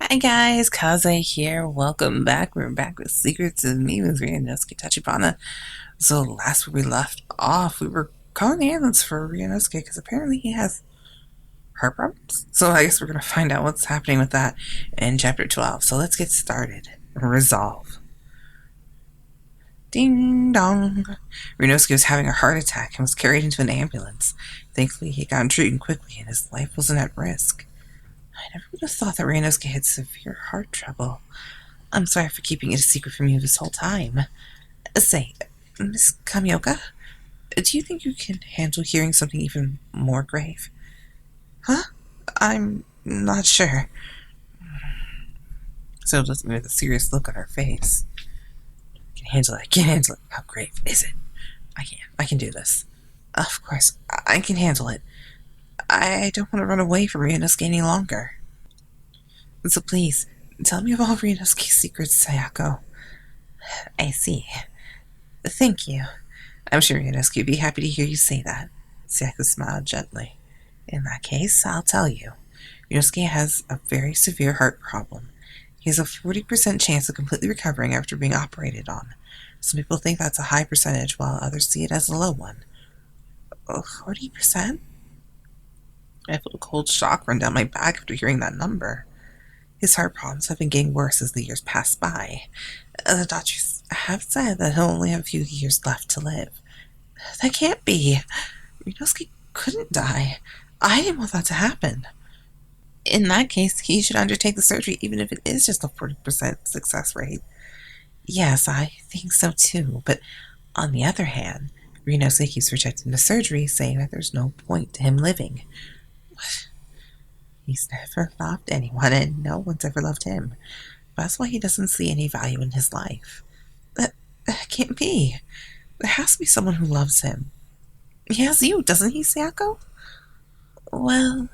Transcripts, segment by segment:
Hi guys, Kaze here. Welcome back. We're back with Secrets of Me with Ryunosuke Tachibana. So last where we left off, we were calling the ambulance for Ryunosuke because apparently he has heart problems. So I guess we're going to find out what's happening with that in chapter 12. So let's get started. Resolve. Ding dong. Ryunosuke was having a heart attack and was carried into an ambulance. Thankfully, he got treated quickly and his life wasn't at risk. I never would have thought that Ryunosuke had severe heart trouble. I'm sorry for keeping it a secret from you this whole time. Say, Miss Kamioka, do you think you can handle hearing something even more grave? Huh? I'm not sure. So listening with a serious look on her face. I can handle it. I can handle it. How grave is it? I can do this. Of course, I can handle it. I don't want to run away from Ryunosuke any longer. So please, tell me of all Ryunosuke's secrets, Sayako. I see. Thank you. I'm sure Ryunosuke would be happy to hear you say that. Sayako smiled gently. In that case, I'll tell you. Ryunosuke has a very severe heart problem. He has a 40% chance of completely recovering after being operated on. Some people think that's a high percentage, while others see it as a low one. 40%? I felt a cold shock run down my back after hearing that number. His heart problems have been getting worse as the years pass by. The doctors have said that he'll only have a few years left to live. That can't be. Ryunosuke couldn't die. I didn't want that to happen. In that case, he should undertake the surgery even if it is just a 40% success rate. Yes, I think so too, but on the other hand, Ryunosuke keeps rejecting the surgery, saying that there's no point to him living. He's never loved anyone, and no one's ever loved him. That's why he doesn't see any value in his life. That can't be. There has to be someone who loves him. He has you, doesn't he, Sayako? Well,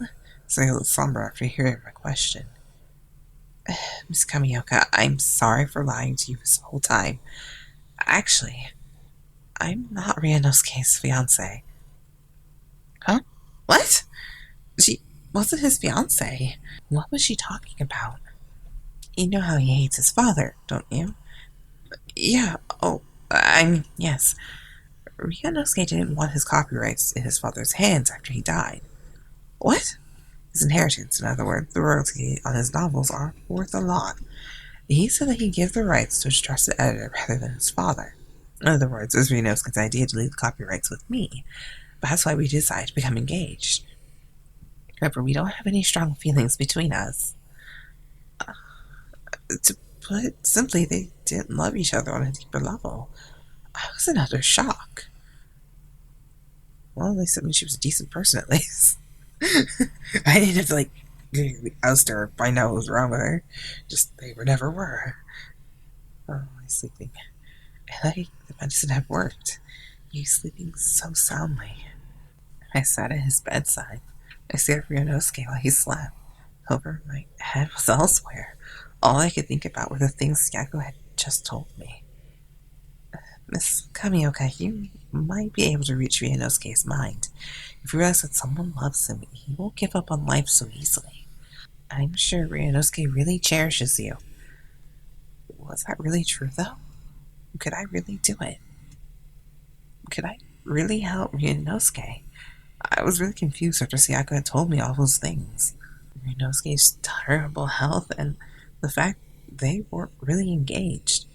saying a little somber after hearing my question. Miss Kamioka, I'm sorry for lying to you this whole time. Actually, I'm not Ryunosuke's fiancé. Huh? What? She wasn't his fiancé. What was she talking about? You know how he hates his father, don't you? Yeah, yes. Ryunosuke didn't want his copyrights in his father's hands after he died. What? His inheritance, in other words, the royalty on his novels, aren't worth a lot. He said that he'd give the rights to his trusted editor rather than his father. In other words, it was Ryunosuke's idea to leave the copyrights with me. But that's why we decided to become engaged. Remember, we don't have any strong feelings between us. To put it simply, they didn't love each other on a deeper level. I was in utter shock. Well, they said she was a decent person, at least. I didn't have to, oust her or find out what was wrong with her. Just, they never were. Oh, he's sleeping. The medicine had worked. He's sleeping so soundly. I sat at his bedside. I stared at Ryunosuke while he slept. However, my head was elsewhere. All I could think about were the things Sayako had just told me. Miss Kamioka, you might be able to reach Ryunosuke's mind. If you realize that someone loves him, he won't give up on life so easily. I'm sure Ryunosuke really cherishes you. Was that really true, though? Could I really do it? Could I really help Ryunosuke? I was really confused after Sayako had told me all those things. Ryunosuke's terrible health and the fact they weren't really engaged.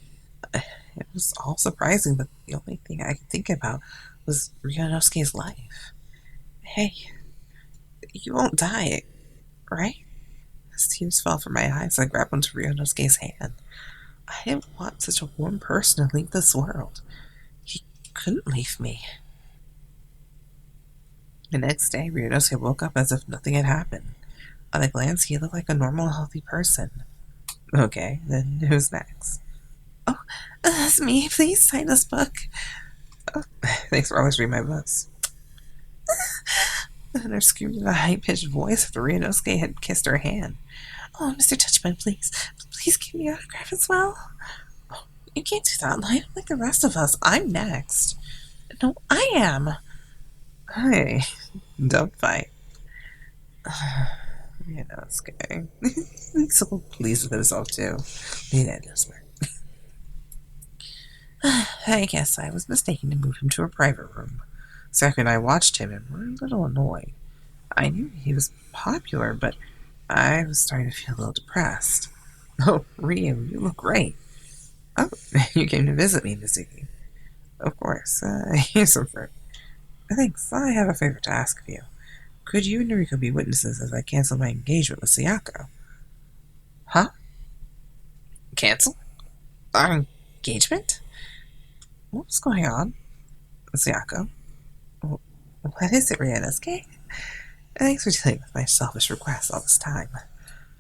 It was all surprising, but the only thing I could think about was Ryunosuke's life. Hey, you won't die, right? As tears fell from my eyes, I grabbed onto Ryunosuke's hand. I didn't want such a warm person to leave this world. He couldn't leave me. The next day, Ryunosuke woke up as if nothing had happened. At a glance, he looked like a normal, healthy person. Okay, then who's next? Oh, that's me. Please sign this book. Oh, thanks for always reading my books. And her screamed in a high-pitched voice after Ryunosuke had kissed her hand. Oh, Mr. Tachibana, please give me an autograph as well. Oh, you can't do that. Line up like the rest of us. I'm next. No, I am. Hey, don't fight. Ryunosuke. He's so pleased with himself, too. Neither does work. I guess I was mistaken to move him to a private room. Saku and I watched him and were a little annoyed. I knew he was popular, but I was starting to feel a little depressed. Oh, Ryu, you look great. Oh, you came to visit me, Mizuki. Of course. Here's some fruit. Thanks. I have a favor to ask of you. Could you and Noriko be witnesses as I cancel my engagement with Sayako? Huh? Cancel? Our engagement? What's going on? Sayako? What is it, Ryunosuke? Thanks for dealing with my selfish request all this time.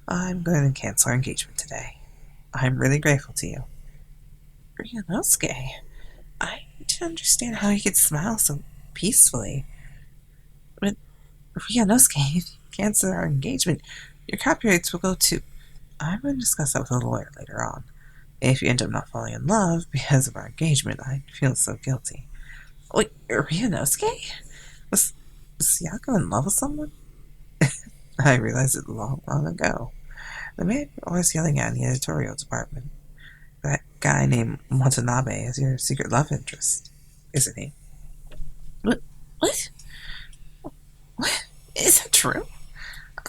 I'm going to cancel our engagement today. I'm really grateful to you. Ryunosuke? I didn't understand how you could smile so peacefully. But Ryunosuke, if you cancel our engagement, your copyrights will go to... I'm going to discuss that with a lawyer later on. If you end up not falling in love because of our engagement, I'd feel so guilty. Wait, Ryunosuke? Was Sayako in love with someone? I realized it long ago. The man you're always yelling at in the editorial department. That guy named Watanabe is your secret love interest, isn't he? What? What? What? Is that true?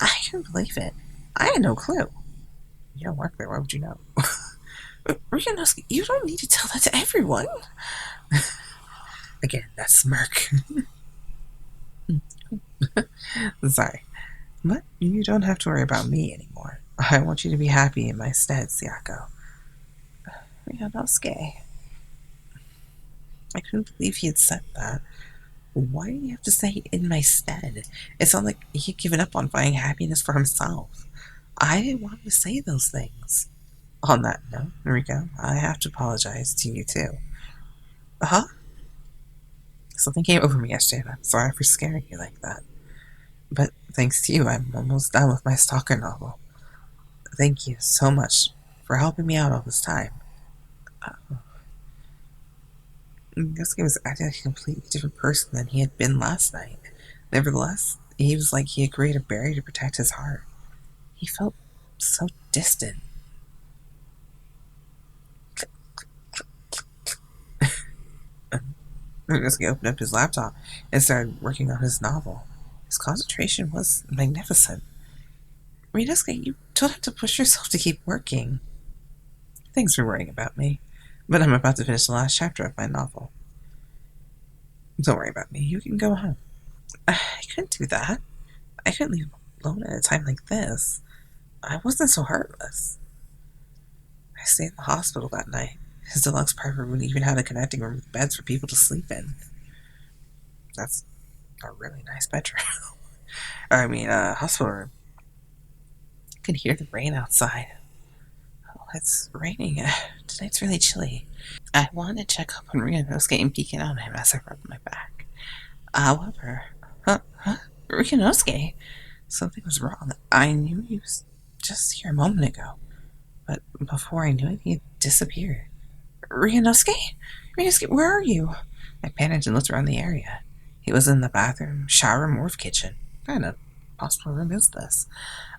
I can't believe it. I had no clue. You don't work there, why would you know? Ryunosuke, you don't need to tell that to everyone. Again, that smirk. Sorry. But you don't have to worry about me anymore. I want you to be happy in my stead, Sayako. Ryunosuke. I couldn't believe he had said that. Why do you have to say in my stead? It sounded like he had given up on finding happiness for himself. I didn't want him to say those things. On that note, Noriko, I have to apologize to you too. Huh? Something came over me yesterday, and I'm sorry for scaring you like that. But thanks to you, I'm almost done with my stalker novel. Thank you so much for helping me out all this time. Yosuke was acting like a completely different person than he had been last night. Nevertheless, he was like he had created a barrier to protect his heart. He felt so distant. Yosuke opened up his laptop and started working on his novel. His concentration was magnificent. Ryunosuke, you don't have to push yourself to keep working. Thanks for worrying about me, but I'm about to finish the last chapter of my novel. Don't worry about me, you can go home. I couldn't do that. I couldn't leave him alone at a time like this. I wasn't so heartless. I stayed in the hospital that night. His deluxe private room even had a connecting room with beds for people to sleep in. That's a really nice bedroom. Hospital room. I could hear the rain outside. Oh, it's raining. Tonight's really chilly. I wanted to check up on Ryunosuke and peek in on him as I rubbed my back. However, Ryunosuke? Something was wrong. I knew he was just here a moment ago. But before I knew it, he had disappeared. Ryunosuke? Ryunosuke, where are you? I panicked and looked around the area. He was in the bathroom, shower room, or kitchen. What kind of hospital room is this?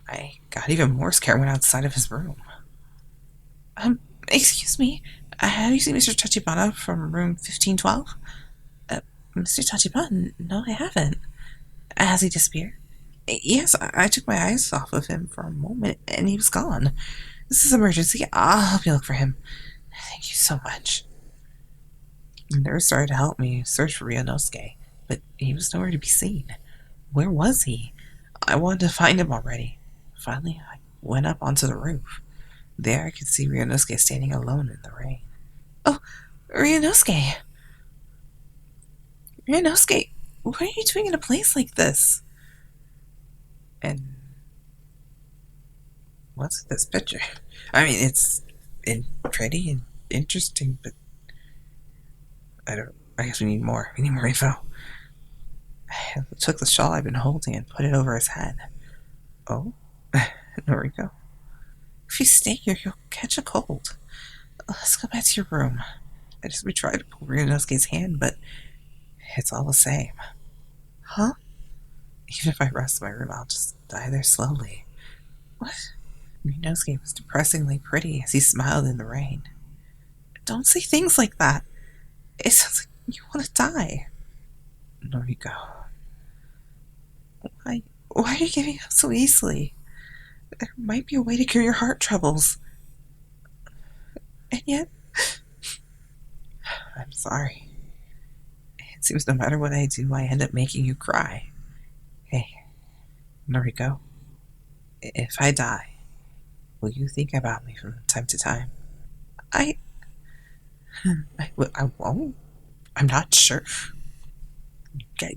I got even more scared when outside of his room. Excuse me. Have you seen Mr. Tachibana from room 1512? Mr. Tachibana? No, I haven't. Has he disappeared? Yes, I took my eyes off of him for a moment, and he was gone. This is an emergency. I'll help you look for him. Thank you so much. The nurse started to help me search for Ryunosuke, but he was nowhere to be seen. Where was he? I wanted to find him already. Finally, I went up onto the roof. There I could see Ryunosuke standing alone in the rain. Oh, Ryunosuke! Ryunosuke, what are you doing in a place like this? And what's this picture? I mean, it's pretty and interesting, but I guess we need more. We need more info. I took the shawl I've been holding and put it over his head. Oh, Noriko. If you stay here, you'll catch a cold. Let's go back to your room. We tried to pull Ryunosuke's hand, but it's all the same. Huh? Even if I rest in my room, I'll just die there slowly. What? Ryunosuke was depressingly pretty as he smiled in the rain. Don't say things like that. It sounds like you want to die. Noriko. Why are you giving up so easily? There might be a way to cure your heart troubles. And yet, I'm sorry. It seems no matter what I do, I end up making you cry. Hey, Noriko, if I die, will you think about me from time to time? I won't. I'm not sure. You're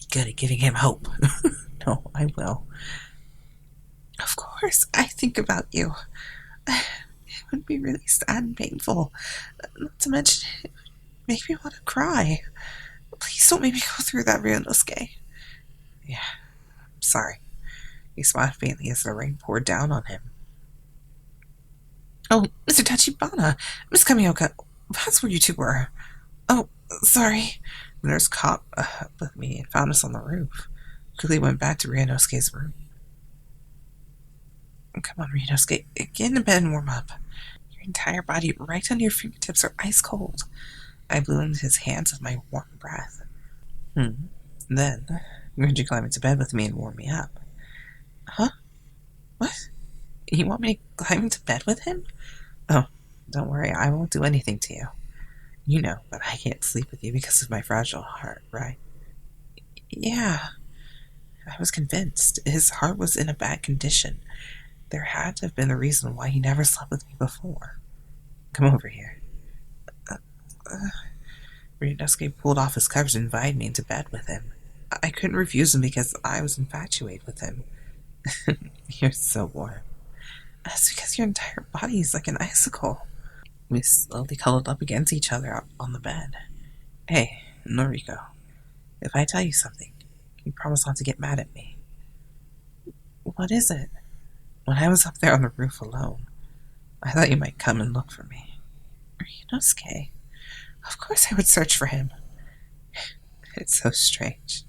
good at giving him hope. No, I will. Of course, I think about you. It would be really sad and painful. Not to mention, it would make me want to cry. Please don't make me go through that, Ryunosuke. Yeah, I'm sorry. He smiled faintly as the rain poured down on him. Oh, Mr. Tachibana! Miss Kamioka, that's where you two were. Oh, sorry. The nurse caught up with me and found us on the roof. Quickly went back to Ryunosuke's room. Come on, Ryunosuke, get into bed and warm up. Your entire body, right under your fingertips, are ice cold. I blew into his hands with my warm breath. Then, would you climb into bed with me and warm me up? Huh? What? You want me to climb into bed with him? Oh, don't worry, I won't do anything to you. You know, but I can't sleep with you because of my fragile heart, right? Yeah, I was convinced. His heart was in a bad condition. There had to have been a reason why he never slept with me before. Come over here. Ryunosuke pulled off his covers and invited me into bed with him. I couldn't refuse him because I was infatuated with him. You're so warm. That's because your entire body is like an icicle. We slowly cuddled up against each other on the bed. Hey, Noriko, if I tell you something, can you promise not to get mad at me? What is it? When I was up there on the roof alone, I thought you might come and look for me. Ryunosuke, of course I would search for him. It's so strange.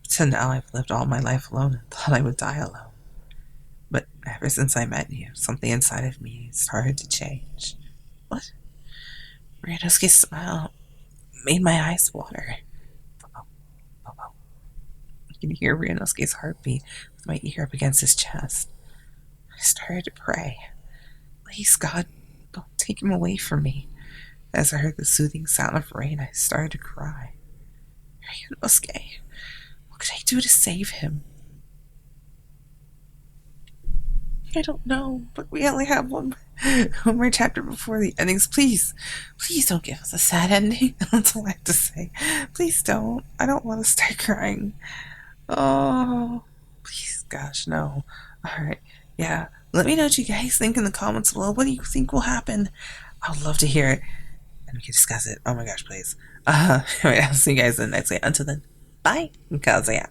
Till now I've lived all my life alone and thought I would die alone. But ever since I met you, something inside of me started to change. What? Ryunosuke's smile made my eyes water. I can hear Ryunosuke's heartbeat with my ear up against his chest. I started to pray. Please, God, don't take him away from me. As I heard the soothing sound of rain, I started to cry. Ryunosuke, what could I do to save him? I don't know, but we only have one more chapter before the endings. Please don't give us a sad ending. That's all I have to say. Please don't. I don't want to start crying. Oh, please, gosh, no. Alright, yeah. Let me know what you guys think in the comments below. What do you think will happen? I would love to hear it. And we can discuss it. Oh my gosh, please. Anyway, I'll see you guys in the next day. Until then, bye. Kazuya.